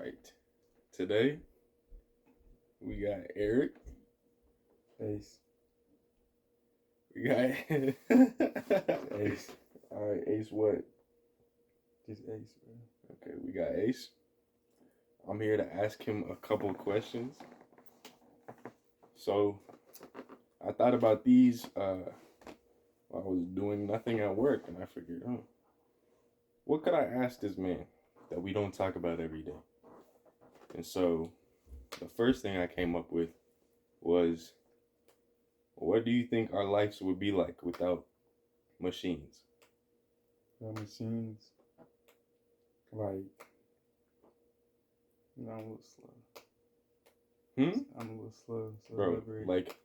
right. Today we got Eric. Ace. We got Ace. All right, Ace. What? Just Ace, bro. Okay, we got Ace. I'm here to ask him a couple questions. So I thought about these while I was doing nothing at work, and I figured, what could I ask this man that we don't talk about every day? And so the first thing I came up with was, what do you think our lives would be like without machines? Machines. Like, I'm a little slow. I'm a little slow. So Bro, like,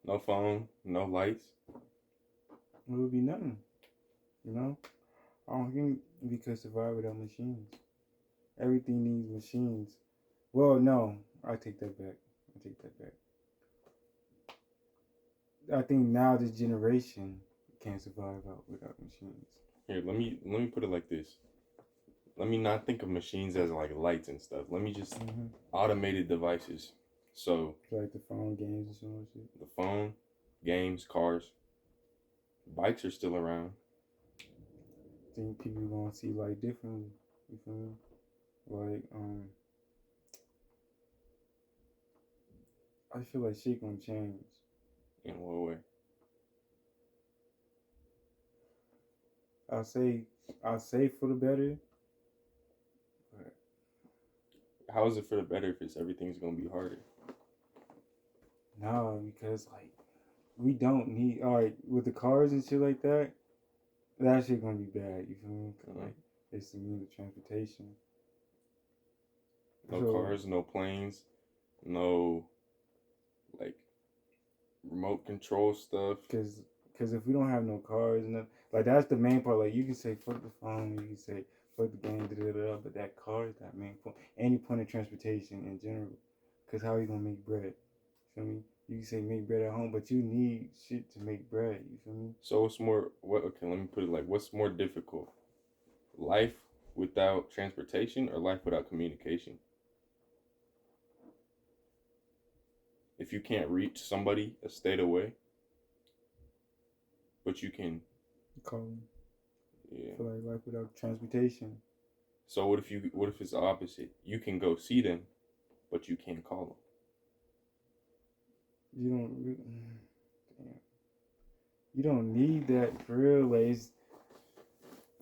no phone, no lights. It would be nothing. You know? I don't think we could survive without machines. Everything needs machines. Well, no. I take that back. I think now this generation can't survive without machines. Here, let me put it like this. Let me not think of machines as like lights and stuff. Let me just automated devices. So like the phone games and so on shit. The phone, games, cars, bikes are still around. I think people gonna see life differently. You feel me? Like I feel like shit gonna change. In what way? I'll say for the better. But how is it for the better if everything's gonna be harder? No, because like we don't need with the cars and shit like that. That shit gonna be bad. You feel me? Like it's the means of transportation. No cars, no planes, no like remote control stuff. Because if we don't have no cars and like that's the main part. Like you can say fuck the phone, you can say fuck the game, but that car is that main point. Any point of transportation in general. Because how are you gonna make bread? You feel me? You can say make bread at home, but you need shit to make bread. You feel me? So what's more? Okay, let me put it like, what's more difficult? Life without transportation or life without communication? If you can't reach somebody a state away, but you can call them. Yeah. For like life without transportation. So what if it's the opposite? You can go see them, but you can't call them. You don't need that for real. Like,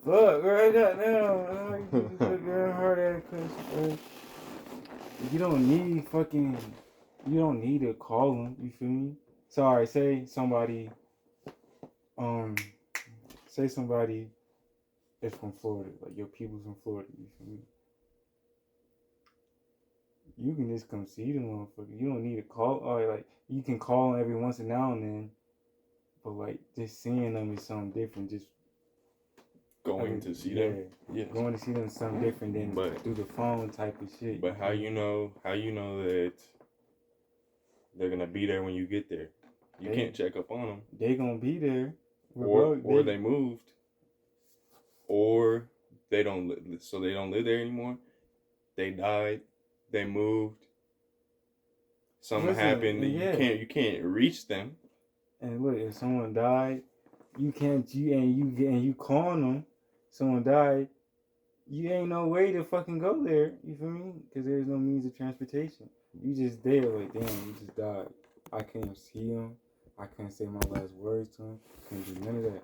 fuck right now. Hard ass question. You don't need to call them. You feel me? Sorry, say somebody is from Florida, like your people's from Florida. You feel me? You can just come see them, motherfucker. You don't need to call. Like you can call them every once in now and then, but like just seeing them is something different. Just going to see them. Yes. Going to see them is something different than through the phone type of shit. But how you know that they're gonna be there when you get there? You can't check up on them. They gonna be there. Or they moved. Or they don't live there anymore. They died. They moved. Something happened. You can't reach them. And look, if someone died, you calling them. Someone died. You ain't no way to fucking go there. You feel me? Because there's no means of transportation. You just there, like damn, you just died. I couldn't see him. I couldn't say my last words to him. Couldn't do none of that.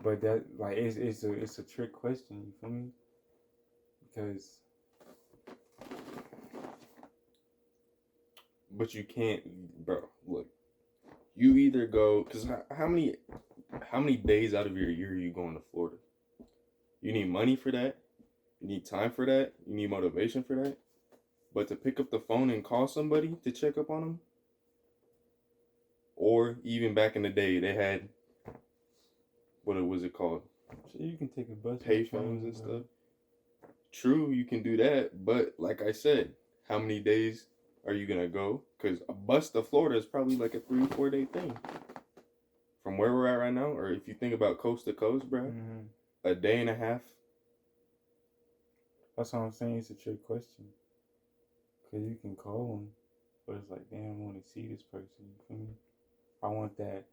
But that like it's a trick question. You feel me? Because. But you can't, bro. Look, you either go, because how many days out of your year are you going to Florida? You need money for that. You need time for that. You need motivation for that. But to pick up the phone and call somebody to check up on them, or even back in the day, they had, what was it called? So you can take a bus. Payphones and stuff. True, you can do that. But like I said, how many days are you gonna go? Because a bus to Florida is probably like a 3-4 day thing. From where we're at right now, or if you think about coast to coast, bro, a day and a half. That's what I'm saying. It's a trick question. Because you can call them, but it's like, damn, I want to see this person. You feel me? I want that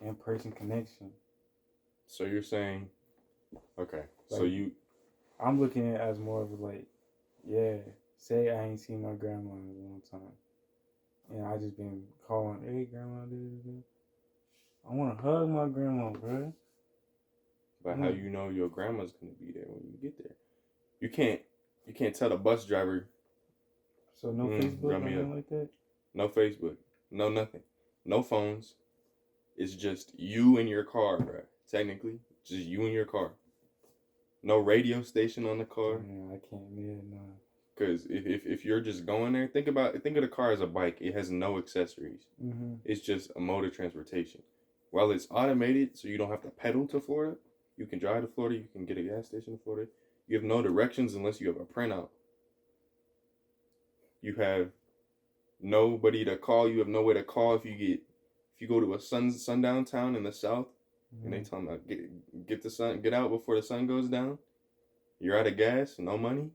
in-person connection. So you're saying, okay, so Like, you, I'm looking at it as more of like, yeah, say I ain't seen my grandma in a long time. And I just been calling, hey, grandma, I want to hug my grandma, bro. but how you know your grandma's gonna be there when you get there? You can't tell the bus driver. So no Facebook, run me nothing up. like that? No Facebook, no nothing, no phones. It's just you in your car, bro. Technically, just you in your car. No radio station on the car. Yeah, I can't, yeah, no. Because if you're just going there, think of the car as a bike. It has no accessories. Mm-hmm. It's just a mode of transportation. While it's automated, so you don't have to pedal to Florida, you can drive to Florida, you can get a gas station in Florida. You have no directions unless you have a printout. You have nobody to call. You have no way to call if you go to a sundown town in the south, and they tell them get out before the sun goes down. You're out of gas, no money.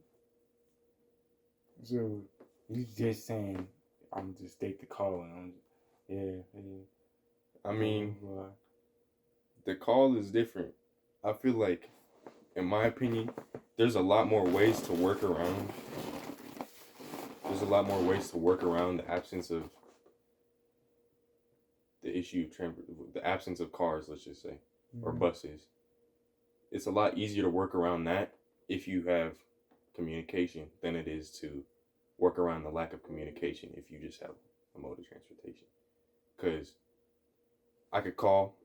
So you just saying I'm just take the call and yeah. I mean, the call is different. I feel like, in my opinion, there's a lot more ways to work around. There's a lot more ways to work around the absence of the issue of the absence of cars, let's just say, or buses. It's a lot easier to work around that if you have communication than it is to work around the lack of communication if you just have a mode of transportation. Because I could call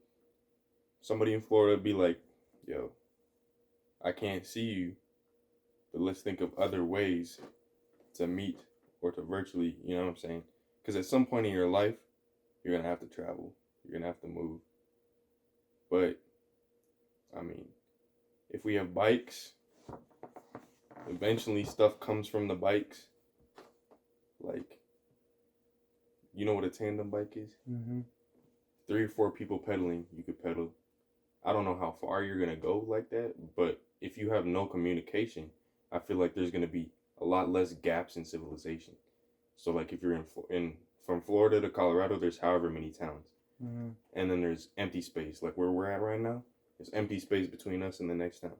somebody in Florida and be like, yo, I can't see you, but let's think of other ways to meet or to virtually, you know what I'm saying? Because at some point in your life, you're going to have to travel. You're going to have to move. But, I mean, if we have bikes, eventually stuff comes from the bikes. Like, you know what a tandem bike is? Mm-hmm. 3 or 4 people pedaling, you could pedal. I don't know how far you're going to go like that, but if you have no communication, I feel like there's going to be a lot less gaps in civilization. So, like, if you're from Florida to Colorado, there's however many towns. Mm-hmm. And then there's empty space. Like where we're at right now, there's empty space between us and the next town.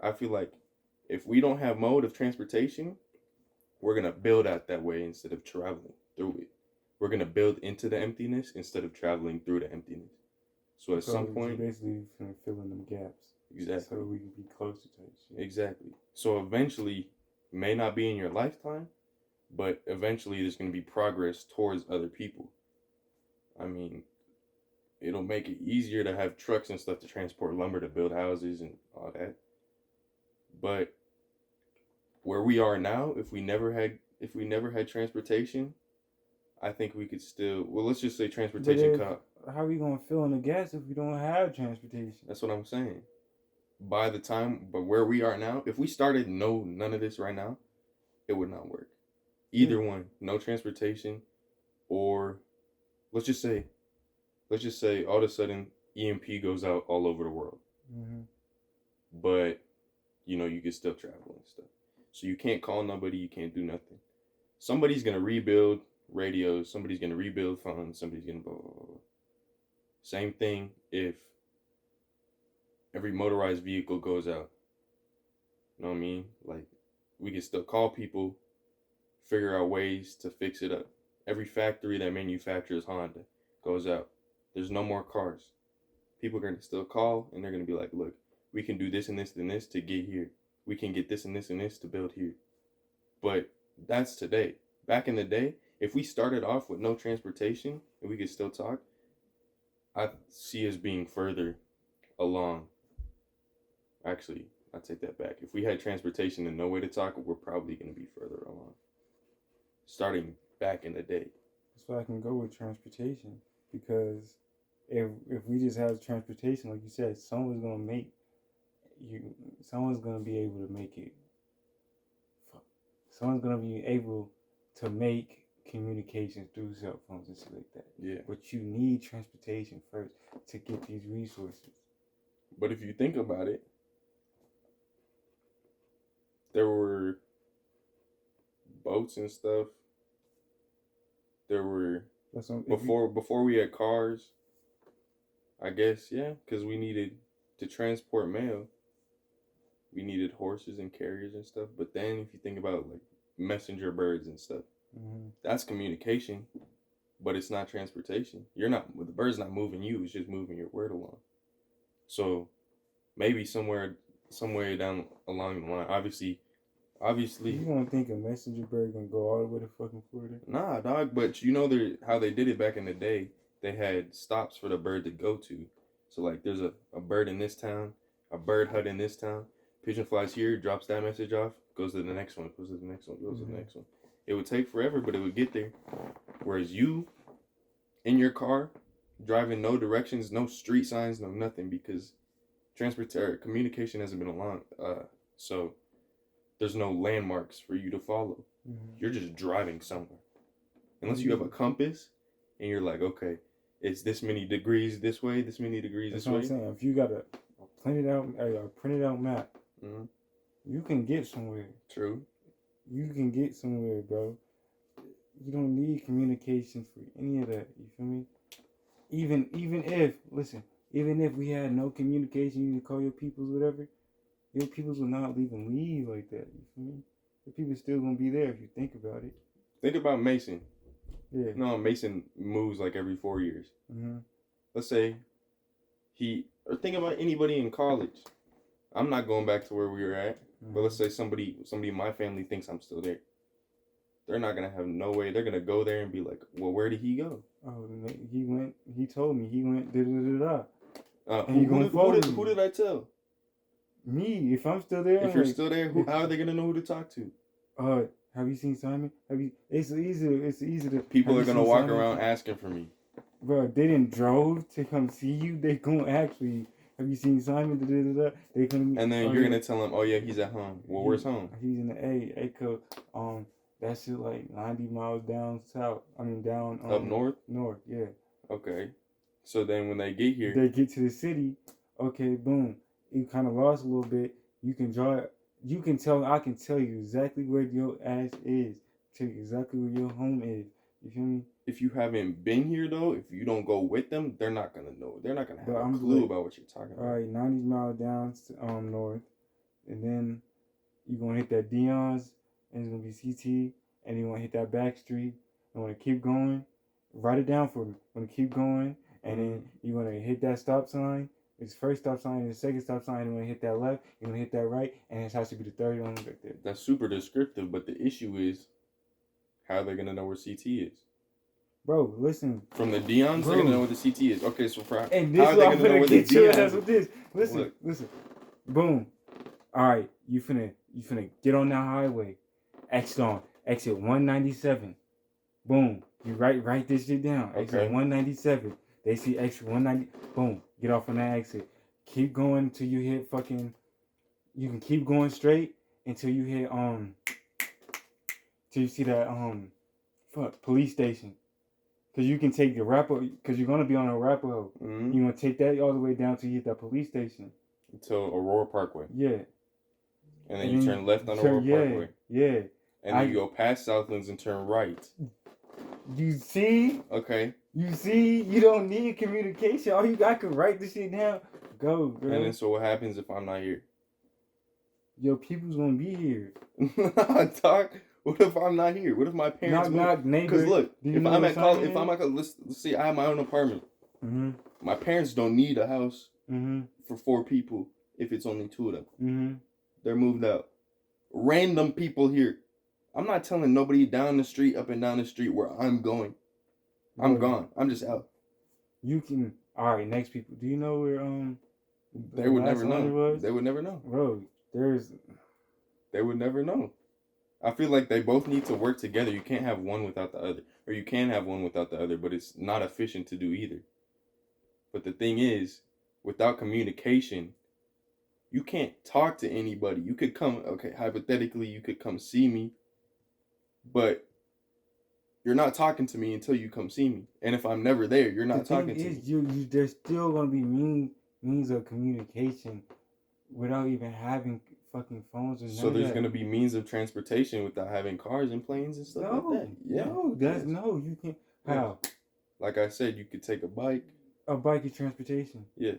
I feel like if we don't have mode of transportation, we're going to build out that way instead of traveling through it. We're going to build into the emptiness instead of traveling through the emptiness. So at some point, basically fill in them gaps. Exactly. So we can be closer to it. Exactly. So eventually, may not be in your lifetime, but eventually there's going to be progress towards other people. I mean, it'll make it easier to have trucks and stuff to transport lumber to build houses and all that. But where we are now, if we never had transportation, I think we could still, well, let's just say transportation. How are we going to fill in the gas if we don't have transportation? That's what I'm saying. But where we are now, if we started none of this right now, it would not work. Either one, no transportation, or let's just say all of a sudden EMP goes out all over the world. Mm-hmm. But, you can still travel and stuff. So you can't call nobody, you can't do nothing. Somebody's going to rebuild radios, somebody's going to rebuild phones, somebody's going to blah, blah, blah. Same thing if every motorized vehicle goes out. You know what I mean? Like, we can still call people, figure out ways to fix it up. Every factory that manufactures Honda goes out. There's no more cars. People are going to still call, and they're going to be like, look, we can do this and this and this to get here. We can get this and this and this to build here. But that's today. Back in the day, if we started off with no transportation and we could still talk, I see us being further along. Actually, I take that back. If we had transportation and no way to talk, we're probably going to be further along. Starting back in the day. That's why I can go with transportation. Because if we just have transportation, like you said, someone's going to be able to make it. Someone's going to be able to make communications through cell phones and shit like that. Yeah. But you need transportation first to get these resources. But if you think about it, there were boats and stuff. There were That's what, before we had cars. I guess yeah, because we needed to transport mail. We needed horses and carriers and stuff. But then if you think about like messenger birds and stuff, that's communication, but it's not transportation. You're not the bird's not moving you; it's just moving your word along. So maybe somewhere down along the line, obviously. You don't think a messenger bird gonna go all the way to fucking Florida? Nah, dog. But you know how they did it back in the day. They had stops for the bird to go to. So like, there's a bird in this town, a bird hut in this town. Pigeon flies here, drops that message off, goes to the next one, goes to the next one, goes to the next one. It would take forever, but it would get there. Whereas you, in your car, driving no directions, no street signs, no nothing, because communication hasn't been along. So there's no landmarks for you to follow. You're just driving somewhere. Unless you have a compass and you're like, okay, it's this many degrees this way, this many degrees this way. That's what I'm saying. If you got a printed out map, you can get somewhere. True. You can get somewhere, bro. You don't need communication for any of that. You feel me? Even if we had no communication, you can call your peoples, whatever. Your peoples will not even leave like that. You feel me? The people still gonna be there if you think about it. Think about Mason. Yeah. No, Mason moves like every 4 years. Let's say or think about anybody in college. I'm not going back to where we were at, but let's say somebody in my family thinks I'm still there. They're not gonna have no way. They're gonna go there and be like, "Well, where did he go?" Oh, he went. He told me he went. Who did I tell? Me. If I'm still there. If you're still there, how are they gonna know who to talk to? Have you seen Simon? It's easy to. People are gonna walk around asking for me. Bro, they didn't drove to come see you. They gonna actually. Have you seen Simon? They come. And then you're gonna tell them, "Oh yeah, he's at home." Well, where's home? He's in the Echo. That shit like 90 miles down south. Down. Up north. North, yeah. Okay. So then when they get here, they get to the city. Okay, boom. You kind of lost a little bit. You can draw it. You can tell. I can tell you exactly where your ass is. Tell you exactly where your home is. You feel me? If you haven't been here though, if you don't go with them, they're not gonna know. They're not gonna have a clue about what you're talking about. All right, 90 miles down north, and then you're gonna hit that Dion's, and it's gonna be CT, and you're gonna hit that back street. You wanna keep going. Write it down for me. Wanna keep going, and then you're gonna hit that stop sign. It's first stop sign and the second stop sign. You're gonna hit that left. You're gonna hit that right, and it has to be the third one right there. That's super descriptive, but the issue is, how are they gonna know where CT is? Bro, listen. From the Dion's, they're gonna know where the CT is. Okay, so how are they gonna know where the Dion's is? With this. Listen. Boom. All right, you finna get on that highway. Exit 197. Boom. You write this shit down. Exit 197. They see exit 190. Boom. Get off on that exit. Keep going until you hit fucking. You can keep going straight until you hit till you see that police station. Cause you can take the cause you're gonna be on Arapahoe. You're gonna take that all the way down till you hit that police station. Until Aurora Parkway. Yeah. And then you turn left on Aurora Parkway. Yeah. And then you go past Southlands and turn right. You see? Okay. You see? You don't need communication. All you got can write this shit down. Go, girl. And then so what happens if I'm not here? Your people's gonna be here. Talk. What if I'm not here? What if my parents not neighbor? Because look, if I'm at college, let's see, I have my own apartment. My parents don't need a house for 4 people if it's only 2 of them. They're moved out. Random people here. I'm not telling nobody down the street, up and down the street where I'm going. I'm gone. I'm just out. You can. All right, next people. Do you know where They would never know. They would never know. Bro, They would never know. I feel like they both need to work together. You can't have one without the other. Or you can have one without the other, but it's not efficient to do either. But the thing is, without communication, you can't talk to anybody. You could come, hypothetically, you could come see me, but you're not talking to me until you come see me. And if I'm never there, you're not talking to me. There's still going to be means of communication without even having fucking phones or none So of there's that. gonna be means of transportation without having cars and planes and stuff like that. Yeah. No, that's Yes. no, you can't. Yes. How? Like I said, you could take a bike. A bike is transportation. Yeah.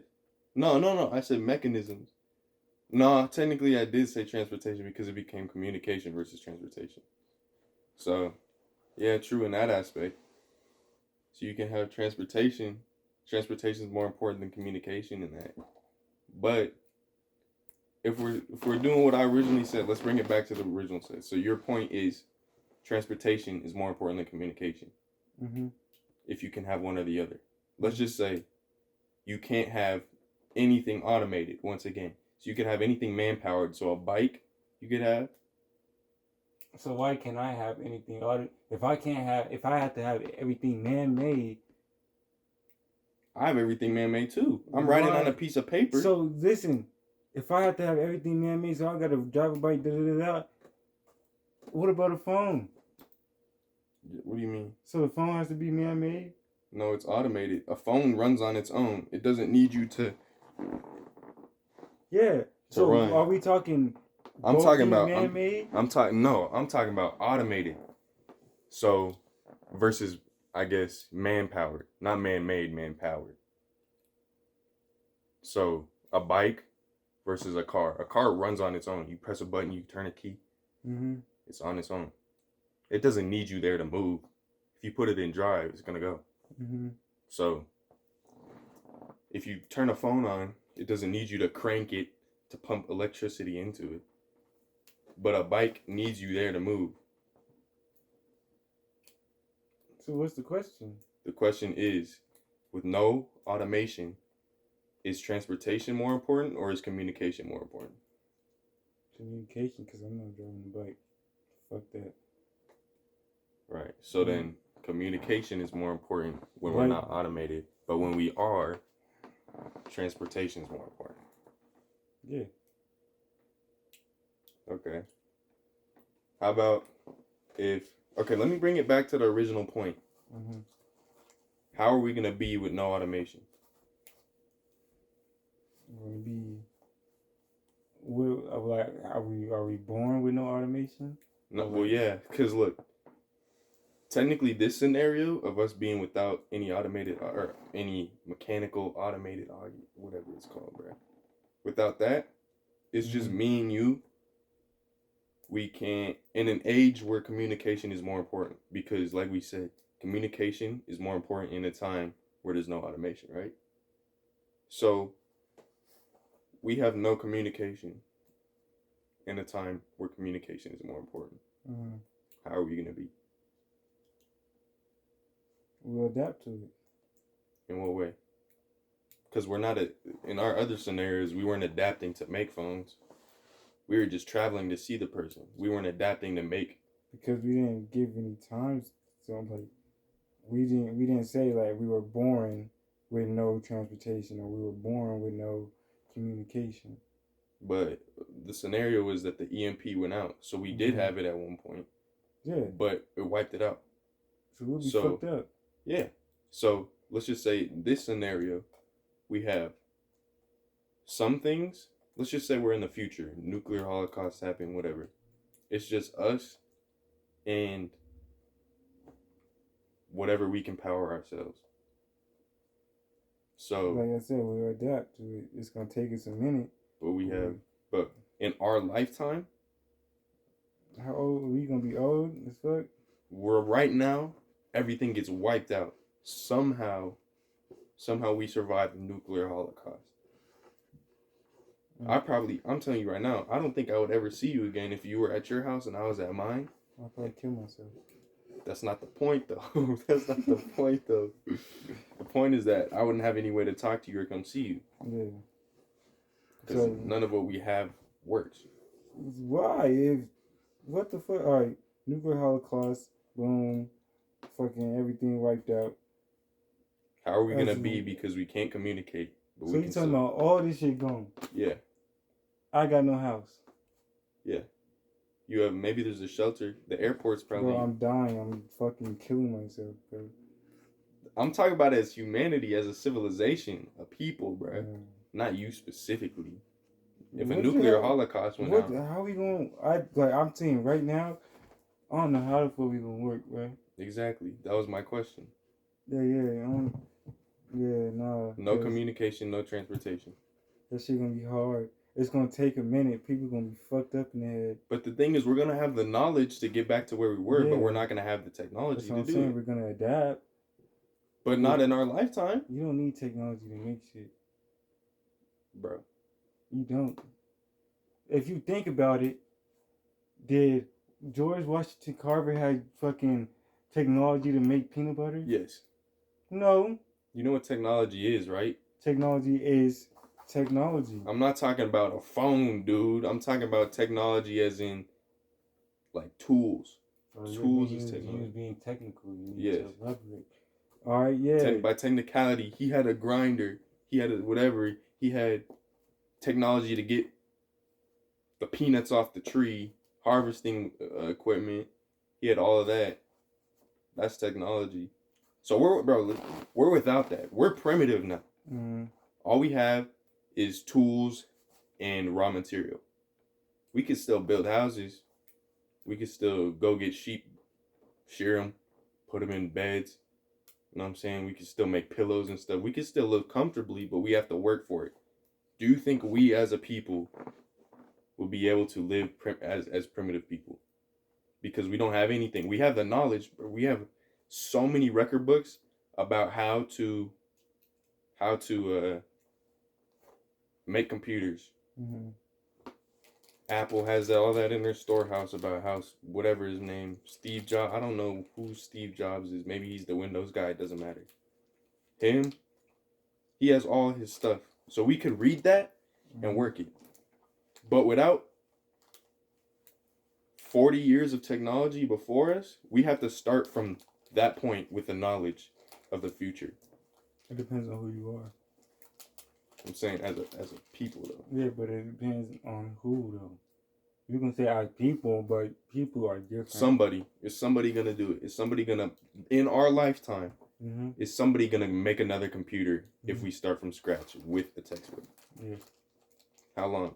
No. I said mechanisms. No, technically I did say transportation because it became communication versus transportation. So, yeah, true in that aspect. So you can have transportation. Transportation is more important than communication in that. But if we're doing what I originally said, let's bring it back to the original set. So your point is transportation is more important than communication. Mm-hmm. If you can have one or the other. Let's just say you can't have anything automated once again. So you could have anything man-powered. So a bike you could have. So why can't I have anything? If I have to have everything man-made. I have everything man-made too. I'm writing on a piece of paper. So listen, if I have to have everything man-made, so I gotta drive a bike, what about a phone? What do you mean? So the phone has to be man-made? No, it's automated. A phone runs on its own. It doesn't need you to. Yeah. So run. Are we talking? I'm talking about man-made. I'm talking about automated. So versus I guess man-powered, not man-made, man-powered. So a bike versus a car. A car runs on its own. You press a button, you turn a key. Mm-hmm. It's on its own. It doesn't need you there to move. If you put it in drive, it's gonna go. Mm-hmm. So if you turn a phone on, it doesn't need you to crank it to pump electricity into it. But a bike needs you there to move. So what's the question? The question is, with no automation, is transportation more important or is communication more important? Communication, because I'm not driving a bike. Fuck that. Right. So then communication is more important when we're not automated. But when we are, transportation is more important. Yeah. Okay. How about okay, let me bring it back to the original point. Mm-hmm. How are we going to be with no automation? We're gonna be. Are we born with no automation? No, well, yeah, because look, technically, this scenario of us being without any automated or any mechanical automated whatever it's called, bro. Without that, it's just me and you. We can't, in an age where communication is more important, because like we said, communication is more important in a time where there's no automation, right? So we have no communication in a time where communication is more important. Mm-hmm. How are we going to be? We'll adapt to it. In what way? Because we're not, in our other scenarios, we weren't adapting to make phones. We were just traveling to see the person. We weren't adapting to make. Because we didn't give any times. So like, we didn't say like we were born with no transportation or we were born with no communication. But the scenario is that the EMP went out. So we did have it at one point. Yeah. But it wiped it out. So we'll be fucked up. Yeah. So let's just say in this scenario, we have some things. Let's just say we're in the future. Nuclear holocaust happened, whatever. It's just us and whatever we can power ourselves. So, like I said, we'll adapt to it. It's going to take us a minute. But in our lifetime. How old are we going to be? Old as fuck? We're right now, everything gets wiped out. Somehow we survive the nuclear holocaust. I'm telling you right now, I don't think I would ever see you again if you were at your house and I was at mine. I'll probably kill myself. That's not the point, though. That's not the point, though. The point is that I wouldn't have any way to talk to you or come see you. Yeah. Because none of what we have works. Why? What the fuck? All right, nuclear holocaust, boom, fucking everything wiped out. How are we going to be because we can't communicate? But so you talking about all this shit gone? Yeah. I got no house. Yeah. You have, maybe there's a shelter. The airport's probably. Bro, I'm dying. I'm fucking killing myself, bro. I'm talking about as humanity, as a civilization, a people, bro. Yeah. Not you specifically. If a What the nuclear hell? holocaust went What? out, How we gonna? I'm saying right now, I don't know how the fuck we gonna work, bro. exactly. That was my question. Yeah, nah. No 'Cause communication, no transportation. that shit gonna be hard. It's gonna take a minute. People gonna be fucked up in the head. But the thing is, we're gonna have the knowledge to get back to where we were, but Yeah. we're not gonna have the technology That's what to I'm do saying. it. We're gonna adapt. But not in our lifetime, You don't need technology to make shit. bro. You don't. If you think about it, did George Washington Carver have fucking technology to make peanut butter? Yes. No. You know what technology is, right? Technology is technology. I'm not talking about a phone, dude. I'm talking about technology as in, like, tools. Tools is technology. He was being technical. You need Yes. to elaborate. All right, yeah. By technicality, he had a grinder. He had whatever. He had technology to get the peanuts off the tree, harvesting equipment. He had all of that. That's technology. So we're without that. We're primitive now. Mm-hmm. All we have is tools and raw material. We could still build houses. We could still go get sheep, shear them, put them in beds. You know what I'm saying? We could still make pillows and stuff. We could still live comfortably, but we have to work for it. Do you think we as a people will be able to live as primitive people? Because we don't have anything. We have the knowledge, but we have so many record books about how to make computers. Mm-hmm. Apple has all that in their storehouse about how whatever his name, Steve Jobs. I don't know who Steve Jobs is. Maybe he's the Windows guy. It doesn't matter. Him, he has all his stuff. So we could read that and work it. But without 40 years of technology before us, we have to start from that point with the knowledge of the future. It depends on who you are. I'm saying as a people though. Yeah, but it depends on who though. You can say as people, but people are different. Is somebody gonna do it? Is somebody gonna, in our lifetime, is somebody gonna make another computer if we start from scratch with the textbook? Yeah. How long?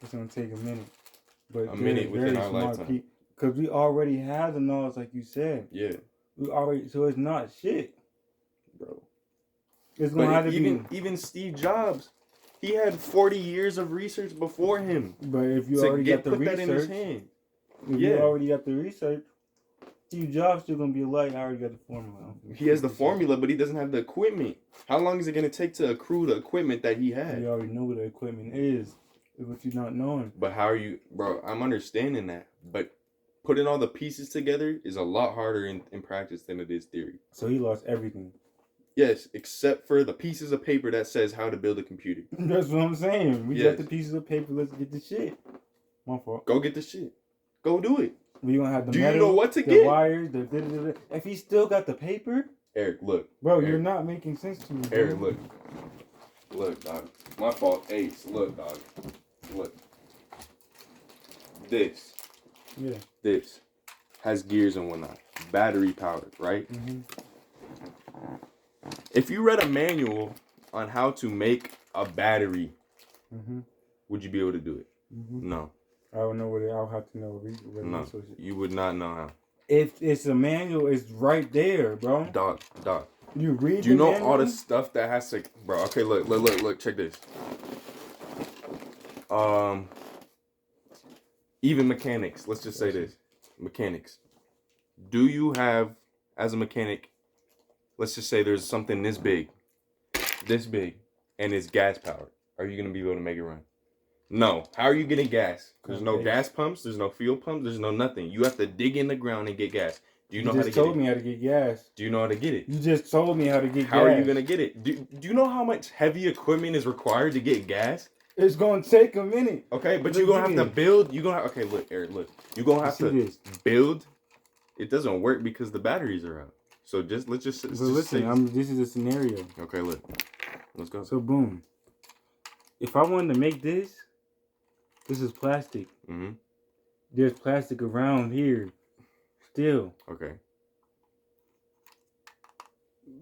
It's gonna take a minute. But a minute within our lifetime. Because we already have the knowledge, like you said. Yeah. So it's not shit. Bro. It's gonna have to even Steve Jobs, he had 40 years of research before him. But if you already got the research, that in his hand. You already got the research, Steve Jobs still gonna be alive. I already got the formula. He has the formula, but he doesn't have the equipment. How long is it gonna take to accrue the equipment that he had? You already know what the equipment is. It's what you're not knowing. But how are you, bro? I'm understanding that, but putting all the pieces together is a lot harder in practice than it is theory. So he lost everything. Yes, except for the pieces of paper that says how to build a computer. That's what I'm saying. We got the pieces of paper. Let's get the shit. My fault. Go get the shit. Go do it. We gonna have the do metal, you know what to the get? Wires, if he still got the paper. Eric, look. Bro, Eric, you're not making sense to me. Eric, look. Look, dog. My fault. Ace, look, dog. Look. This. Yeah. This has gears and whatnot. Battery powered, right? Mm-hmm. If you read a manual on how to make a battery, would you be able to do it? Mm-hmm. No. I don't know what I'll have to know. No, you would not know how. If it's a manual, it's right there, bro. Dog. You read. Do you know all the stuff that has to, bro? Okay, look. Check this. Even mechanics. Let's just say this. Mechanics. Do you have, as a mechanic, let's just say there's something this big, and it's gas powered. Are you gonna be able to make it run? No. How are you getting gas? There's no gas pumps. There's no fuel pumps. There's no nothing. You have to dig in the ground and get gas. Do you know how to get it? You just told me how to get gas. Do you know how to get it? You just told me how to get gas. How are you gonna get it? Do you know how much heavy equipment is required to get gas? It's gonna take a minute. Okay, but you're gonna have to build. Okay, look, Eric, look. You're gonna have to build. It doesn't work because the batteries are out. So let's just listen. This is a scenario. Okay, look. Let's go. So boom. If I wanted to make this is plastic. Mm-hmm. There's plastic around here. Still. Okay.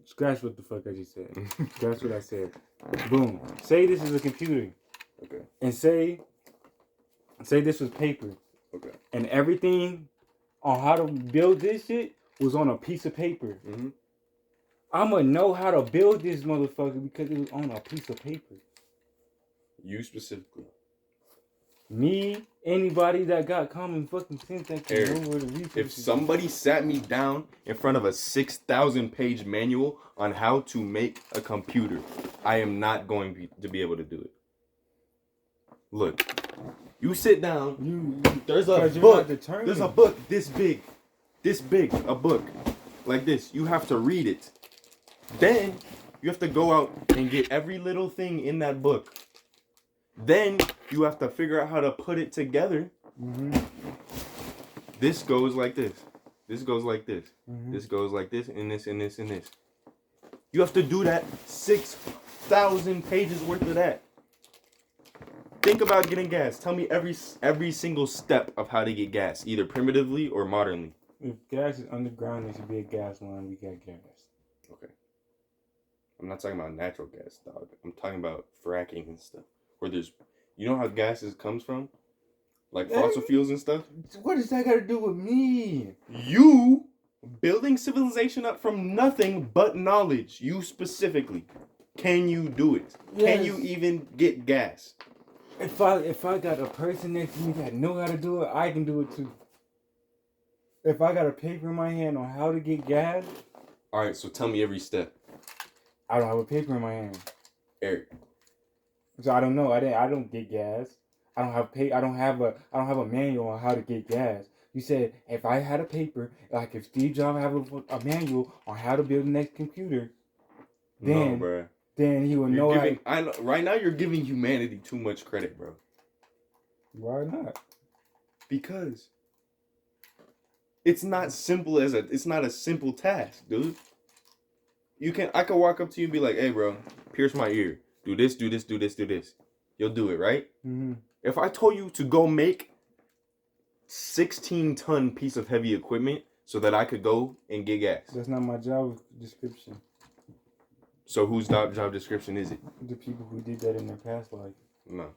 Scratch what the fuck I just said. Scratch what I said. Boom. Say this is a computer. Okay. And say say this was paper, Okay. and everything on how to build this shit was on a piece of paper. Mm-hmm. I'ma know how to build this motherfucker because it was on a piece of paper. You specifically. Me, anybody that got common fucking sense that can Eric, know where to research. If somebody sat me down in front of a 6,000 page manual on how to make a computer, I am not going to be able to do it. Look, you sit down. There's a book. There's a book this big, a book like this. You have to read it. Then you have to go out and get every little thing in that book. Then you have to figure out how to put it together. Mm-hmm. This goes like this. This goes like this. Mm-hmm. This goes like this, and this, and this, and this. You have to do that 6,000 pages worth of that. Think about getting gas. Tell me every single step of how to get gas, either primitively or modernly. If gas is underground, there should be a gas line. We got gas. Okay. I'm not talking about natural gas, dog. I'm talking about fracking and stuff. Where there's, you know how gases comes from? Like fossil fuels and stuff? What does that got to do with me? You building civilization up from nothing but knowledge. You specifically. Can you do it? Yes. Can you even get gas? If I got a person next to me that know how to do it, I can do it too. If I got a paper in my hand on how to get gas, All right, so tell me every step. I don't have a paper in my hand, Eric. so I don't know. I don't get gas. I don't have a manual on how to get gas. You said if I had a paper, like if Steve Jobs have a manual on how to build the next computer, then No, bro. then he would know. Right now you're giving humanity too much credit, bro. Why not? Because it's not it's not a simple task, dude. I could walk up to you and be like, hey bro, pierce my ear. Do this, do this, do this, do this. You'll do it, right? Mm-hmm. If I told you to go make 16-ton piece of heavy equipment so that I could go and get gas. That's not my job description. So whose job description is it? The people who did that in their past life. No.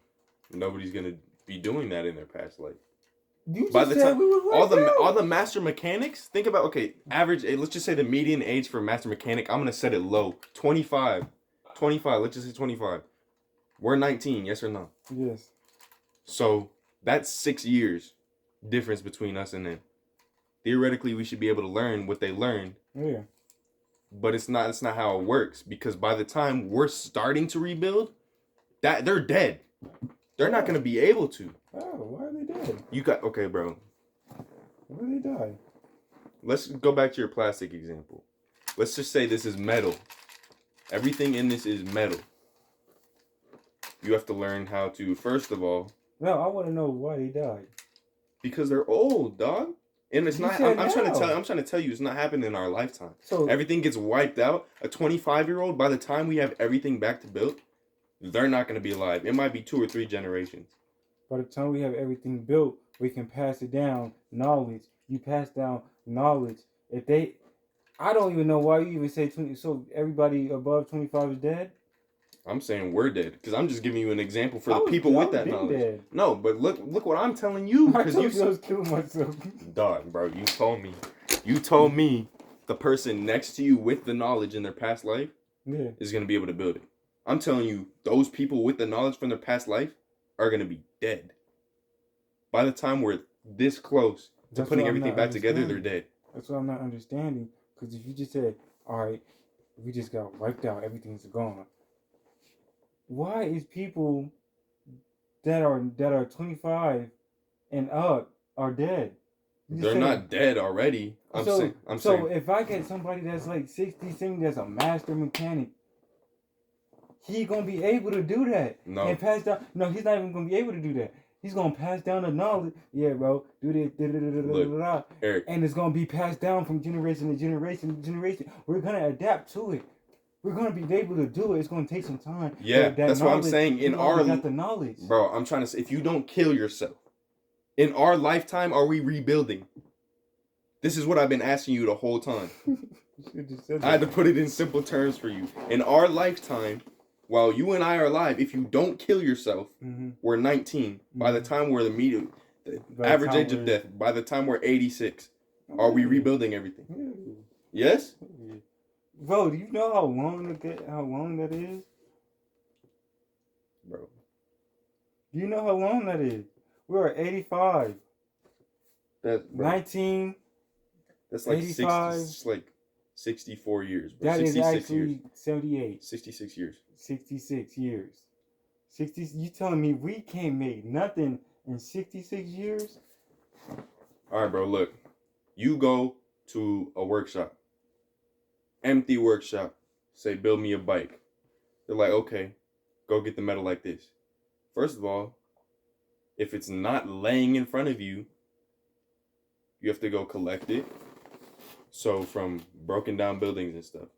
Nobody's gonna be doing that in their past life. You just By the said time we was all the master mechanics, think about average. Let's just say the median age for master mechanic. I'm gonna set it low, 25. 25. Let's just say 25. We're 19. Yes or no? Yes. So that's 6 years difference between us and them. Theoretically, we should be able to learn what they learned. Yeah. But it's not how it works, because by the time we're starting to rebuild, that they're dead. They're not gonna be able to. Oh, why are they dead? Okay, bro. Why did they die? Let's go back to your plastic example. Let's just say this is metal. Everything in this is metal. You have to learn how to, first of all. No, I want to know why they died. Because they're old, dog. And it's You not. said I'm trying now. to tell you, it's not happening in our lifetime. So Everything gets wiped out. A 25-year-old, by the time we have everything back to build, they're not going to be alive. It might be 2 or 3 generations. by the time we have everything built, we can pass it down. Knowledge. You pass down knowledge. I don't even know why you even say 20. So everybody above 25 is dead. I'm saying we're dead because I'm just giving you an example for the I people was with that been knowledge. dead. No, but look what I'm telling you. I Because told you I was killing myself. dog, bro, you told me the person next to you with the knowledge in their past life Yeah. is gonna be able to build it. I'm telling you, those people with the knowledge from their past life are gonna be dead. By the time we're this close to That's putting what I'm everything not back together, they're understanding. dead. That's what I'm not understanding. Because if you just said, all right, we just got wiped out, everything's gone. Why is people that are 25 and up are dead? You They're said- not dead already. I'm so saying if I get somebody that's like 60 saying that's a master mechanic, he gonna be able to do that. No. And pass down. No, he's not even gonna be able to do that. He's gonna pass down the knowledge. Yeah, bro, do this. Look, Eric. And it's gonna be passed down from generation to generation to generation. We're gonna adapt to it. We're gonna be able to do it. It's gonna take some time. Yeah, But that that's what I'm knowledge, saying. In we already our got the knowledge. Bro, I'm trying to say, if you don't kill yourself, in our lifetime, are we rebuilding? This is what I've been asking you the whole time. You should've just said I had to that. put it in simple terms for you. In our lifetime, while you and I are alive, if you don't kill yourself, Mm-hmm. we're 19. By the time we're the By the average time age of we're- death, by the time we're 86, are we rebuilding everything? Yeah. Yes? Bro, do you know how long that is? Bro. Do you know how long that is? We're at 85. That's 19. That's like 85. 60, it's like 64 years. Bro. That is 66 actually years. 78. 66 years. 66 years. 60. You telling me we can't make nothing in 66 years? All right, bro. Look, you go to a workshop, empty workshop. Say, build me a bike. They're like, okay, go get the metal like this. First of all, if it's not laying in front of you, you have to go collect it. So from broken down buildings and stuff,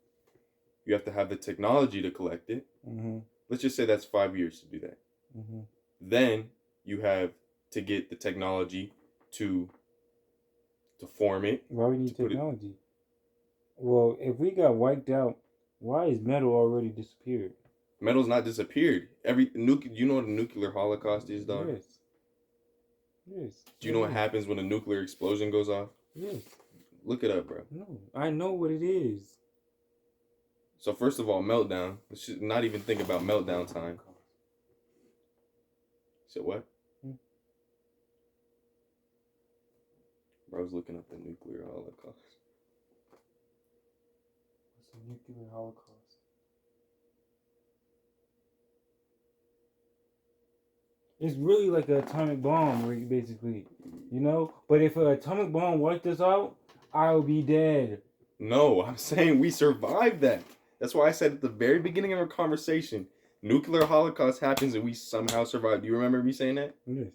you have to have the technology to collect it. Mm-hmm. Let's just say that's 5 years to do that. Mm-hmm. Then you have to get the technology to form it. Why we need To put it- technology? Well, if we got wiped out, why is metal already disappeared? Metal's not disappeared. You know what a nuclear holocaust is, dog? Yes. Yes. Do you know what happens when a nuclear explosion goes off? Yes. Look it up, bro. No, I know what it is. So first of all, meltdown. Let's just not even think about meltdown time. So what? Bro, I was looking up the nuclear holocaust. What's a nuclear holocaust? It's really like an atomic bomb, basically. You know? But if an atomic bomb wiped us out, I would be dead. No, I'm saying we survived that. That's why I said at the very beginning of our conversation, nuclear holocaust happens and we somehow survive. Do you remember me saying that? Yes.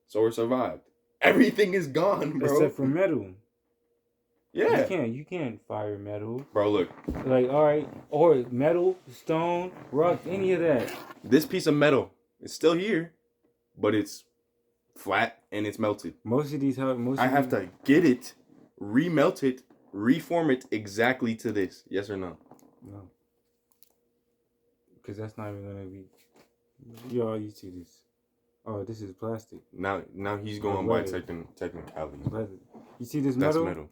So we're survived. Everything is gone, bro. Except for metal. Yeah. You can't fire metal. Bro, look. Like, alright, or metal, stone, rock, any of that. This piece of metal is still here, but it's flat and it's melted. I have to get it, remelt it, reform it exactly to this. Yes or no? No. Because that's not even gonna be. You see this. Oh, this is plastic. Now he's going by technicalities. You see this That's metal? metal.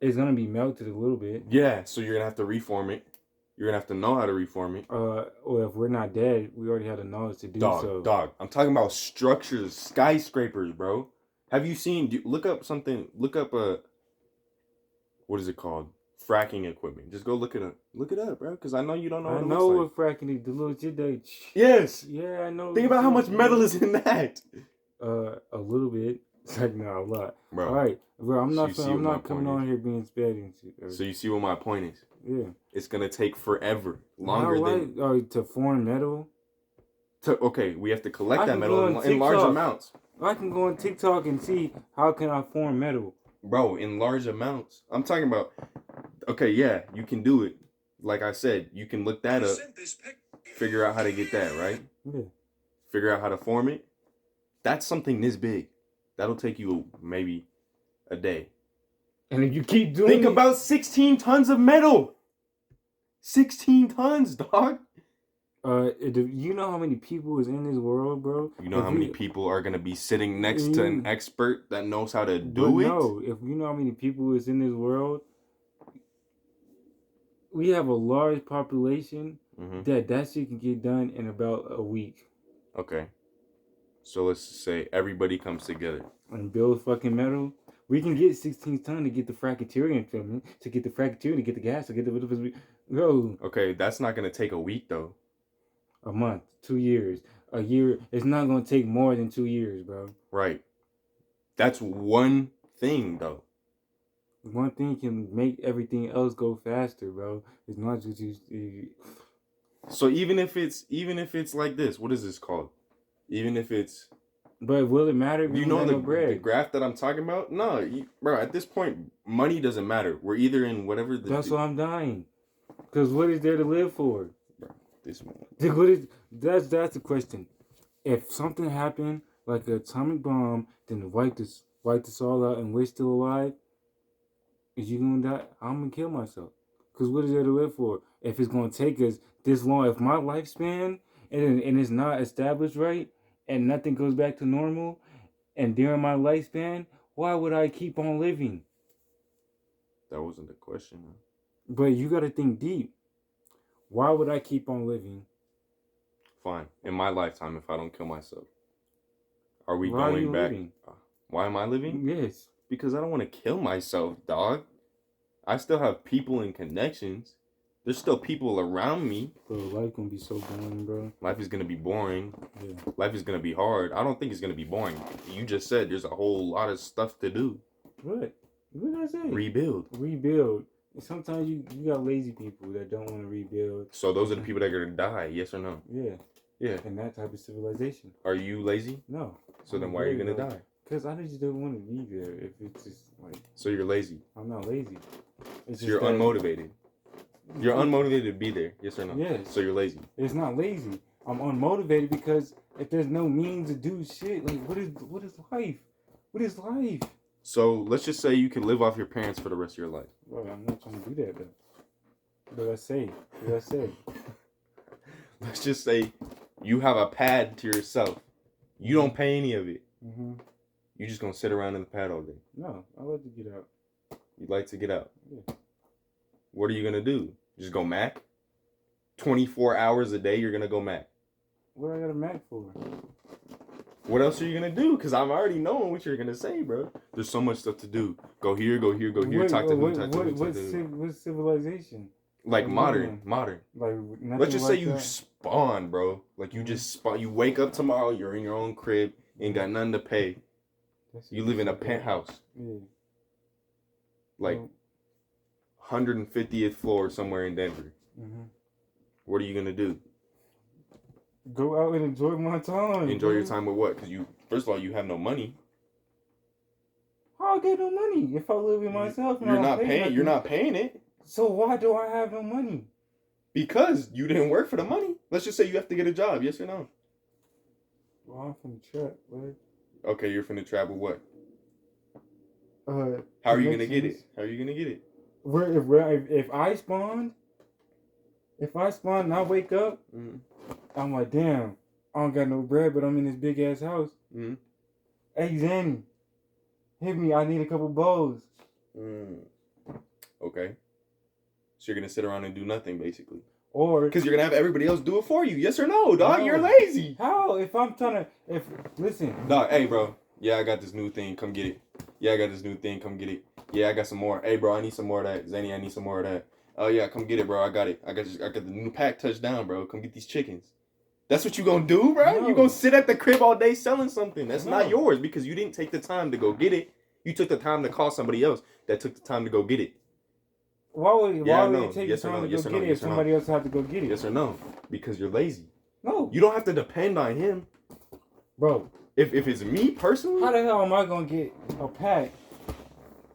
It's gonna be melted a little bit. Yeah, so you're gonna have to reform it. You're gonna have to know how to reform it. Or if we're not dead, we already had the knowledge to do so. Dog. I'm talking about structures, skyscrapers, bro. Have you seen? Look up something. Look up what is it called? Fracking equipment. Just go look it up. Look it up, bro. Because I know you don't know. I know what fracking is. The little shit that. Yes. Yeah, I know. Think about how much metal is in that. A little bit. It's like no, a lot. Bro. All right, bro. I'm not my coming point on is. here being sped into. So you see what my point is? Yeah. It's gonna take forever, longer than to form metal. Okay, we have to collect I that can metal go on in large TikTok. amounts. I can go on TikTok and see how can I form metal. Bro, in large amounts. I'm talking about. Okay, yeah, you can do it. Like I said, you can look that up. Figure out how to get that, right? Yeah. Figure out how to form it. That's something this big. That'll take you maybe a day. And if you keep doing Think about 16 tons of metal. 16 tons, dog. You know how many people is in this world, bro? You know how many people are gonna be sitting next to an expert that knows how to do it? No, if you know how many people is in this world, we have a large population that shit can get done in about a week. Okay. So let's say everybody comes together. And build fucking metal. We can get 16 tons to get the fracatarian filming, to get the gas, to get the... Bro. Okay, that's not going to take a week, though. A month, 2 years, a year. It's not going to take more than 2 years, bro. Right. That's one thing, though. One thing can make everything else go faster, bro. It's not just you. So even if it's like this, what is this called? Even if it's... But will it matter if you know the bread? graph that I'm talking about? No, bro, at this point, money doesn't matter. We're either in whatever... That's why I'm dying. Because what is there to live for? Bro, this man. That's the question. If something happened, like an atomic bomb, then wipe us all out and we're still alive, is you gonna die? I'm gonna kill myself. Because what is there to live for? If it's going to take us this long, if my lifespan and it's not established right and nothing goes back to normal and during my lifespan, why would I keep on living? That wasn't the question. Man. But you got to think deep. Why would I keep on living? Fine. In my lifetime, if I don't kill myself, are we Why going are you back? living? Why am I living? Yes. Because I don't want to kill myself, dog. I still have people and connections. There's still people around me. Bro, life gonna be so boring, bro. Life is gonna be boring. Yeah. Life is gonna be hard. I don't think it's gonna be boring. You just said there's a whole lot of stuff to do. What? What did I say? Rebuild. Rebuild. And sometimes you got lazy people that don't want to rebuild. So those are the people that are gonna die. Yes or no? Yeah. Yeah. And that type of civilization. Are you lazy? No. So then why are you gonna die? Because I just don't want to be there. If it's just like So you're lazy. I'm not lazy. It's So you're unmotivated. You're unmotivated to be there. Yes or no? Yes. So you're lazy. It's not lazy. I'm unmotivated because if there's no means to do shit, like what is life? What is life? So let's just say you could live off your parents for the rest of your life. Bro, I'm not trying to do that though. But I say. Let's just say you have a pad to yourself. You don't pay any of it. Mm-hmm. You just gonna sit around in the pad all day. No, I like to get out. You'd like to get out. Yeah. What are you gonna do? Just go Mac? 24 hours a day you're gonna go Mac. What I got a Mac for? What else are you gonna do? Because I'm already knowing what you're gonna say, bro. There's so much stuff to do. Go here, go here, go here. Talk to who, talk to who, talk to who. What's civilization? Like modern. Like Let's just say you that. spawn, bro. Like you just spawn. You wake up tomorrow, you're in your own crib, ain't got nothing to pay. You live in a penthouse. Yeah. Like 150th floor somewhere in Denver. Mm-hmm. What are you gonna do? Go out and enjoy my time. Enjoy your time with what? Because you, first of all, you have no money. How I get no money if I live with myself? And You're I don't not pay paying. nothing? You're not paying it. So why do I have no money? Because you didn't work for the money. Let's just say you have to get a job. Yes or no? Well, I'm from the trap, right? Okay, you're finna travel what? How How are you gonna get it? How are you gonna get it? If I spawned and I wake up, I'm like, damn, I don't got no bread, but I'm in this big ass house. Mm-hmm. Hey, Zanny, hit me. I need a couple bowls. Okay. So you're gonna sit around and do nothing, basically. Or because you're gonna have everybody else do it for you. Yes or no, dog? No. You're lazy. How? If I'm trying to, listen, Dog, hey, bro. Yeah, I got this new thing. Come get it. Yeah, I got this new thing. Come get it. Yeah, I got some more. Hey, bro, I need some more of that. Zenny, I need some more of that. Oh yeah, come get it, bro. I got it. I got the new pack touchdown, bro. Come get these chickens. That's what you gonna do, bro? No. You gonna sit at the crib all day selling something. That's No. not yours because you didn't take the time to go get it. You took the time to call somebody else that took the time to go get it. Why would it take Yes the or time no? to Yes go or no? get it Yes if or no? somebody else have to go get it? Yes or no? Because you're lazy. No. You don't have to depend on him. Bro, If it's me personally, how the hell am I gonna get a pack?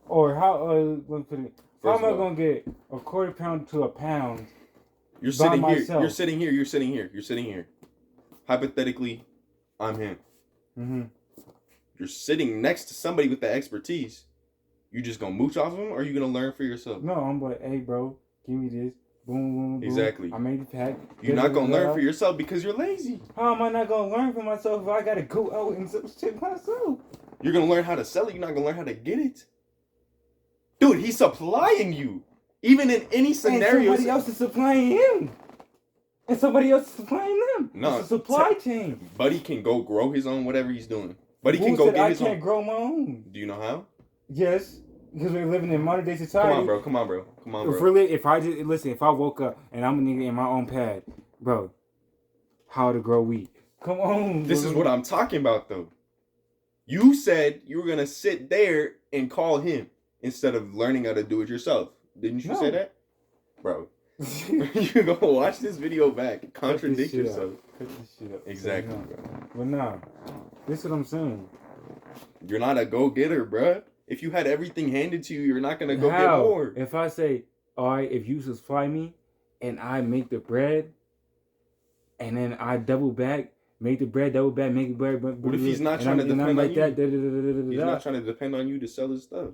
Or how let me put it, how First am I of all, gonna get a quarter pound to a pound? you're by sitting here. myself? You're sitting here. You're sitting here. You're sitting here. Hypothetically, I'm him. Mm-hmm. You're sitting next to somebody with the expertise. You just gonna mooch off of them, or are you gonna learn for yourself? No, I'm like, hey, bro, give me this. Boom, boom, boom. Exactly. I made the pack. You're not gonna learn for yourself because you're lazy. How am I not gonna learn for myself if I gotta go out and sell shit myself? You're gonna learn how to sell it. You're not gonna learn how to get it. Dude, he's supplying you. Even in any scenario. And somebody else is supplying him. And somebody else is supplying them. No, It's a supply chain. Buddy can go grow his own whatever he's doing. Buddy Who can go said get I his can't own. grow my own? Do you know how? Yes, because we're living in modern day society. Come on, bro. Come on, bro. Come on, bro. If I woke up and I'm a nigga in my own pad, bro, how to grow wheat? Come on. This bro. is what I'm talking about, though. You said you were gonna sit there and call him instead of learning how to do it yourself. Didn't you say that, bro? You go watch this video back. Contradict yourself. Cut this shit up. Exactly, So, bro. But nah, this is what I'm saying. You're not a go-getter, bro. If you had everything handed to you, you're not gonna go How? get more. If I say, all right, if you supply me and I make the bread, and then I double back, make the bread, double back, make the bread. What if he's not trying to depend on you? He's He's not trying to depend on you to sell his stuff.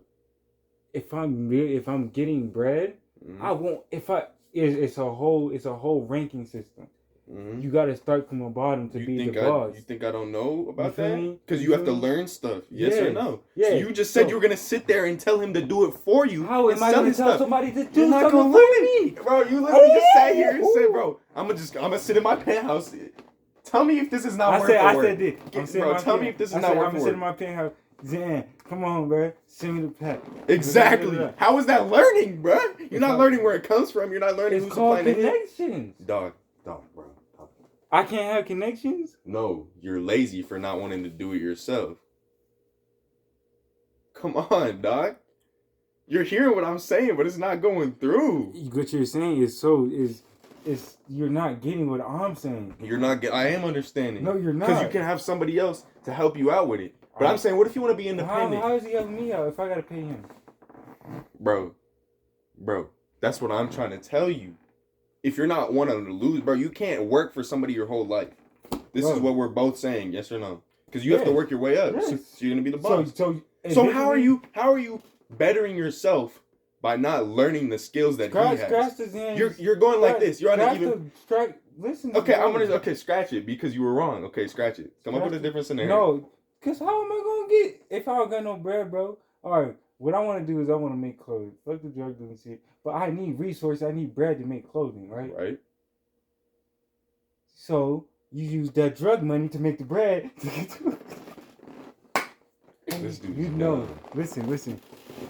If I'm getting bread Mm-hmm. I won't. It's a whole ranking system. Mm-hmm. You got to start from the bottom to be the boss. You think I don't know about feel that? me? Because You you have to feel me? learn stuff. Yes or no? Yeah. So you just said you were gonna sit there and tell him to do it for you. How am I gonna tell somebody to do You're not something gonna for learn me? it, bro. You literally just sat here and said, bro, I'm gonna sit in my penthouse. Tell me if this is not worth it. I said this. Bro, tell me if this is not worth I'm it. sitting in my penthouse. Zan, come on, bro. Send me the pack. Exactly. How is that learning, bro? You're not learning where it comes from. You're not learning It's who's called applying to him. connections. Dog, bro. I can't have connections? No, you're lazy for not wanting to do it yourself. Come on, dog. You're hearing what I'm saying, but it's not going through. What you're saying is you're not getting what I'm saying. You're not I am understanding. No, you're not. Because you can have somebody else to help you out with it. But I'm saying, what if you want to be independent? How is he helping me out if I gotta pay him? Bro, that's what I'm trying to tell you. If you're not wanting to lose, bro, you can't work for somebody your whole life. This is what we're both saying, yes or no? Because you have to work your way up. Yes. So you're gonna be the boss. So how are you bettering yourself by not learning the skills that he has? You're going like this. You're on an even. Listen. Okay, scratch it because you were wrong. Okay, scratch it. Come up with a different scenario. No, because how am I gonna get if I don't got no bread, bro? All right. What I want to do is I want to make clothes. Fuck the drug dealing shit. But I need resources. I need bread to make clothing, right? Right. So you use that drug money to make the bread. This dude. Listen.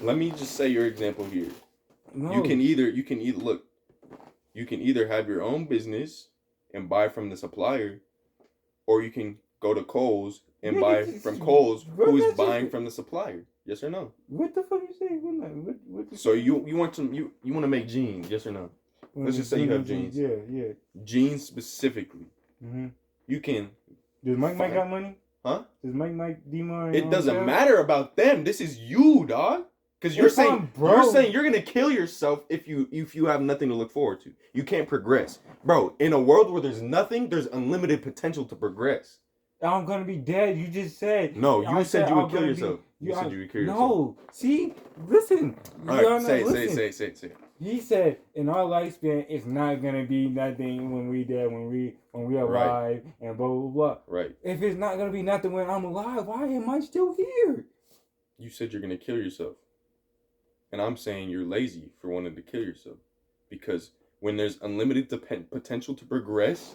Let me just say your example here. No. You can either look. You can either have your own business and buy from the supplier, or you can go to Kohl's and buy from Kohl's, who is buying from the supplier. Yes or no? What the fuck you saying? What so you want to make jeans? Yes or no? Let's just say you have jeans. Yeah. Jeans specifically. Mm-hmm. You can. Does Mike got money? Huh? Does Mike Dima? It doesn't matter about them. This is you, dog. Because you're saying you're gonna kill yourself if you have nothing to look forward to. You can't progress, bro. In a world where there's nothing, there's unlimited potential to progress. I'm gonna be dead. You just said. No, you said you would kill yourself. You said you would kill yourself. No, see, listen. All right, say it. He said, in our lifespan, it's not gonna be nothing when we dead, when we alive, and blah blah blah. Right. If it's not gonna be nothing when I'm alive, why am I still here? You said you're gonna kill yourself, and I'm saying you're lazy for wanting to kill yourself, because when there's unlimited potential to progress,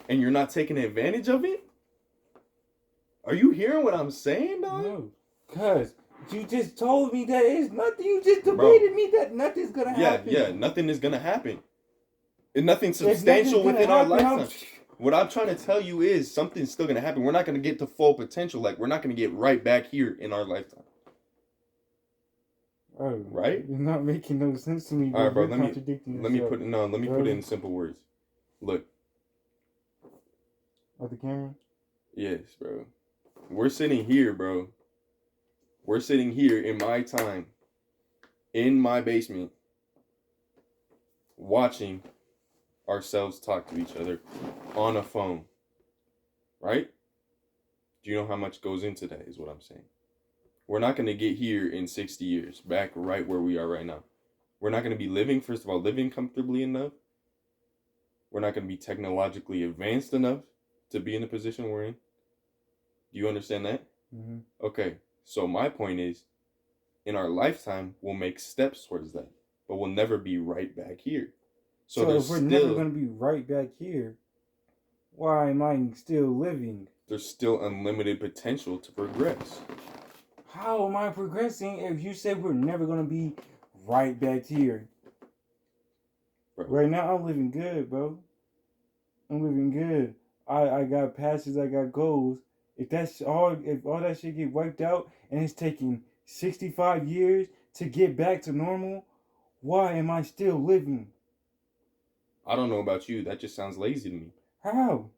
and you're not taking advantage of it. Are you hearing what I'm saying, dog? No, cuz you just told me that it's nothing. You just debated me that nothing's gonna happen. Yeah, nothing is gonna happen. And nothing substantial within our lifetime. What I'm trying to tell you is something's still gonna happen. We're not gonna get to full potential. Like we're not gonna get right back here in our lifetime. Oh, right? You're not making no sense to me. All right, bro. Let me put it in simple words. Look. At the camera. Yes, bro. We're sitting here, bro. We're sitting here in my time, in my basement, watching ourselves talk to each other on a phone. Right? Do you know how much goes into that, is what I'm saying. We're not going to get here in 60 years, back right where we are right now. We're not going to be living comfortably enough. We're not going to be technologically advanced enough to be in the position we're in. Do you understand that? Mm-hmm. Okay, so my point is, in our lifetime, we'll make steps towards that, but we'll never be right back here. So if we're never going to be right back here, why am I still living? There's still unlimited potential to progress. How am I progressing if you said we're never going to be right back here? Bro. Right now, I'm living good, bro. I'm living good. I got passions, I got goals. If all that shit get wiped out and it's taking 65 years to get back to normal, why am I still living? I don't know about you. That just sounds lazy to me. How?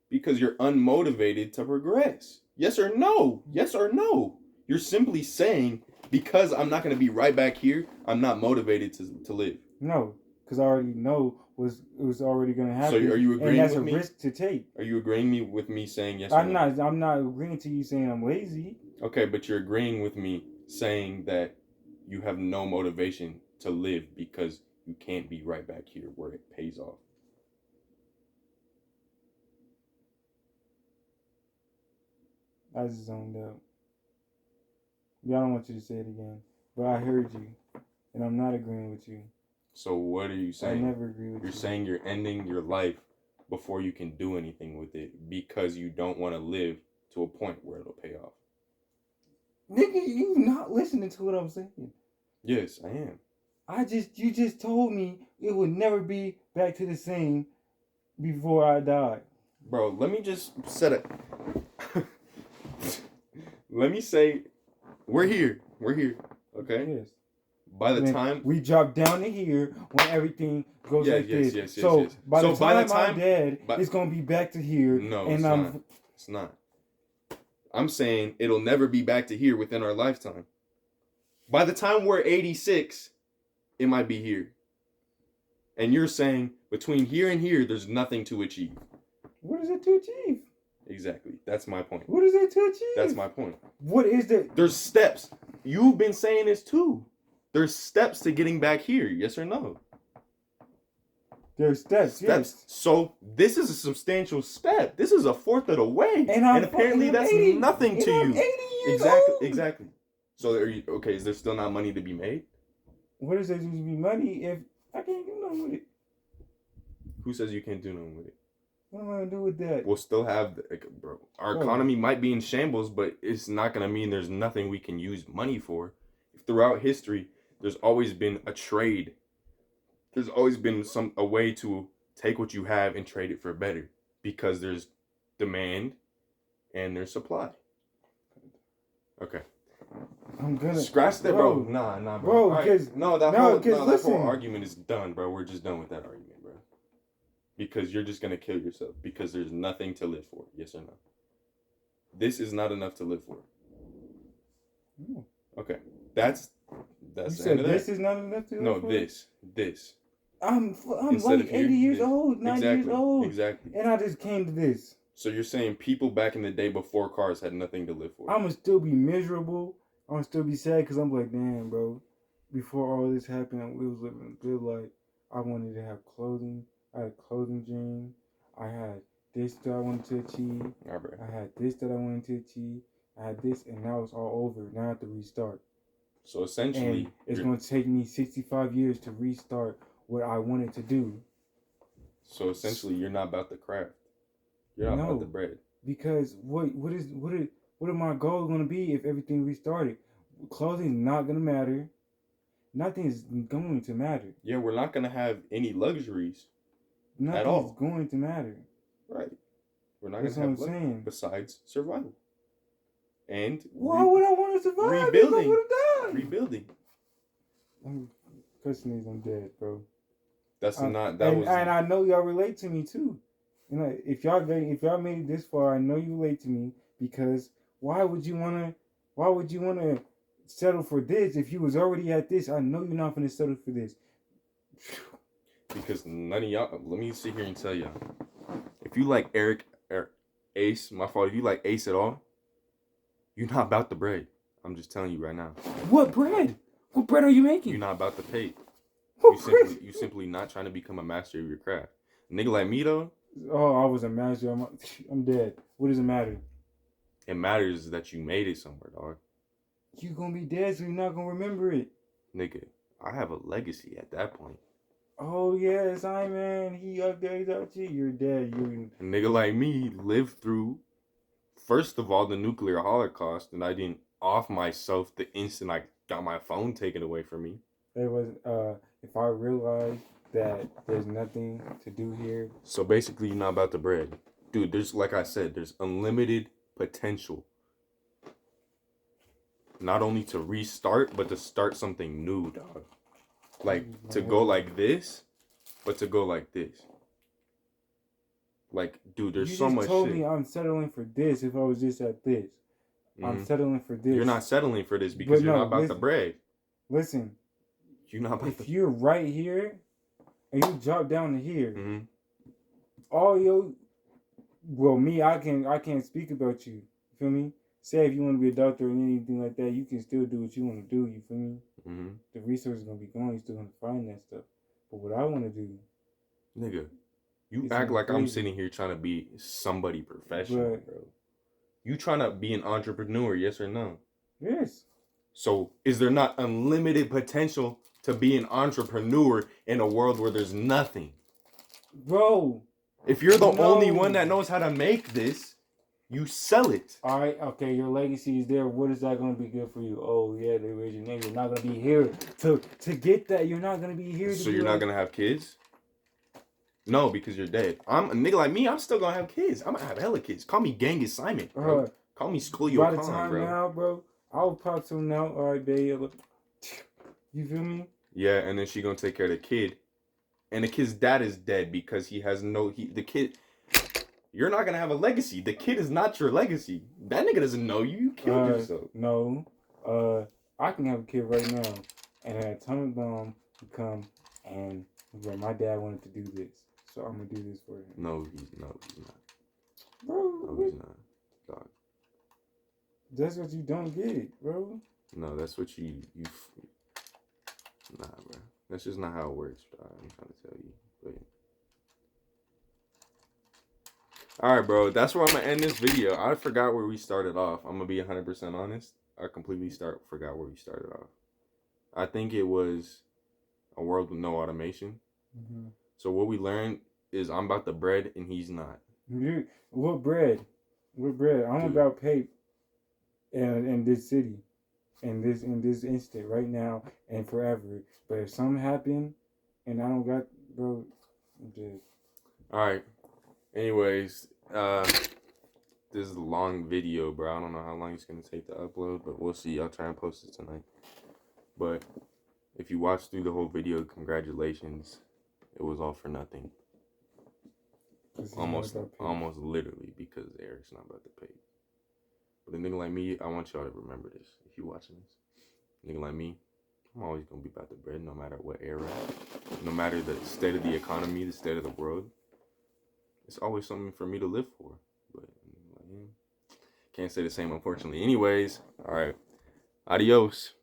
Because you're unmotivated to progress. Yes or no? Yes or no? You're simply saying, because I'm not going to be right back here, I'm not motivated to live. No, because I already know it was already going to happen. So are you agreeing with me? And that's a risk to take. Are you agreeing with me saying yes or no? I'm not agreeing to you saying I'm lazy. Okay, but you're agreeing with me saying that you have no motivation to live because you can't be right back here where it pays off. I just zoned out. Yeah, I don't want you to say it again, but I heard you, and I'm not agreeing with you. So what are you I saying? never agree with You're you. saying you're ending your life before you can do anything with it because you don't want to live to a point where it'll pay off. Nigga, you not listening to what I'm saying. Yes, I am. You just told me it would never be back to the same before I die. Bro, let me just set it. Let me say, we're here. Okay. Yes. By the When time we drop down to here, when everything goes Yes, like yes, this. yes, yes, so yes. by So the by time the time- I'm dead, but- it's gonna be back to here. No, and it's I'm not. It's not. I'm saying it'll never be back to here within our lifetime. By the time we're 86, it might be here. And you're saying between here and here, there's nothing to achieve. What is it to achieve? Exactly. That's my point. What is it to achieve? That's my point. What is the? There's steps. You've been saying this too. There's steps to getting back here. Yes or no? There's steps. Yes. So this is a substantial step. This is a fourth of the way. And I'm apparently fucking that's 80, nothing and to I'm you. 80 years Exactly. old. Exactly. So are you, okay, is there still not money to be made? What is there to be money if I can't do nothing with it? Who says you can't do nothing with it? What am I gonna do with that? We'll still have, bro. Our economy might be in shambles, but it's not gonna mean there's nothing we can use money for. Throughout history, there's always been a trade. There's always been a way to take what you have and trade it for better, because there's demand and there's supply. Okay. I'm gonna Scratch that, bro. Nah, bro. Bro, Right. because that listen. whole argument is done, bro. We're just done with that argument, bro. Because you're just gonna kill yourself because there's nothing to live for. Yes or no? This is not enough to live for. No. Okay, that's You the said end of this that. is not enough to No, live for? this. I'm Instead like of here, 80 years this. old, 90 years old, Exactly. and I just came to this. So you're saying people back in the day before cars had nothing to live for? I'm gonna still be miserable. I'm gonna still be sad because I'm like, damn, bro. Before all this happened, we was living a good life. I wanted to have clothing. I had a clothing dream. I had this that I wanted to achieve. All right. I had this that I wanted to achieve. I had this, and now it's all over. Now I have to restart. So essentially, And it's going to take me 65 years to restart what I wanted to do. So essentially, you're not about the craft. You're not about the bread. Because what are my goals going to be if everything restarted? Clothing's not going to matter. Nothing's going to matter. Yeah, we're not gonna have any luxuries. Nothing's at all. going to matter. Right. We're not That's gonna what have I'm luxuries saying. besides survival. And Why would I want to survive? rebuilding. I would have died. rebuilding. I'm cursing these. I'm dead, bro. That's not. And I know y'all relate to me too. You know, if y'all made it this far, I know you relate to me because why would you wanna settle for this if you was already at this? I know you're not gonna settle for this. Because none of y'all. Let me sit here and tell y'all. If you like Eric or Ace, my fault. If you like Ace at all, you're not about the bread. I'm just telling you right now. What bread? What bread are you making? You're not about the pay. What bread? You simply not trying to become a master of your craft. A nigga like me though, Oh, I was a master. I'm dead. What does it matter? it matters that you made it somewhere, dog. You gonna be dead, so you're not gonna remember it. Nigga, I have a legacy at that point. Oh yes, man. He up there. He's out you. You're dead. A nigga like me lived through, first of all, the nuclear holocaust, and I didn't off myself the instant I got my phone taken away from me. There was if I realized that there's nothing to do here. So basically, you're not about the bread. Dude, there's, like I said, there's unlimited potential. Not only to restart, but to start something new, dog. Like, to go like this, but to go like this. Like, dude, there's so much shit. You told me I'm settling for this if I was just at this. I'm settling for this. You're not settling for this because you're not about the bread. Listen. You're not about if you're right here, and you drop down to here, Mm-hmm. all your, well, me, I can't speak about you. You feel me? say if you want to be a doctor or anything like that, you can still do what you want to do. You feel me? Mm-hmm. The resources gonna be gone. You still gonna find that stuff. But what I want to do, Nigga, you it's act something like I'm crazy. sitting here trying to be somebody professional, But bro. You trying to be an entrepreneur, yes or no? yes, So, is there not unlimited potential to be an entrepreneur in a world where there's nothing? bro. If you're the only No. one that knows how to make this, you sell it. All right, okay, your legacy is there. What is that gonna be good for you? Oh yeah, they raise your name. You're not gonna be here to get that. You're not gonna be here. So you're not gonna have kids? No, because you're dead. I'm a nigga like me. I'm still gonna have kids. I'm gonna have hella kids. Call me Genghis Simon, bro. Call me Skulio By the Khan, time bro. now, bro, I'll pop some now. All right, babe. You feel me? Yeah, and then she gonna take care of the kid, and the kid's dad is dead because he has no. The kid. You're not gonna have a legacy. The kid is not your legacy. That nigga doesn't know you. You killed yourself. No. I can have a kid right now, and an atomic bomb will come, and bro, my dad wanted to do this, so I'm gonna do this for him. No, he's not. Bro, No, he's not. Dog. That's what you don't get, bro. No, that's what you. Nah, bro. That's just not how it works, dog. I'm trying to tell you. But all right, bro. That's where I'm gonna end this video. I forgot where we started off. I'm gonna be 100% honest. I completely forgot where we started off. I think it was a world with no automation. Mm-hmm. So what we learned is I'm about the bread and he's not. What bread? What bread? I'm Dude. about paper. In this city, in this instant, right now and forever. But if something happen, and I don't got, bro, I'm dead. All right. Anyways, this is a long video, bro. I don't know how long it's gonna take to upload, but we'll see. I'll try and post it tonight. But if you watched through the whole video, congratulations. It was all for nothing. Almost literally, because Eric's not about to pay. But a nigga like me, I want y'all to remember this. If you watching this, a nigga like me, I'm always gonna be about the bread, no matter what era, no matter the state of the economy, the state of the world. It's always something for me to live for. But can't say the same, unfortunately. Anyways, all right. Adios.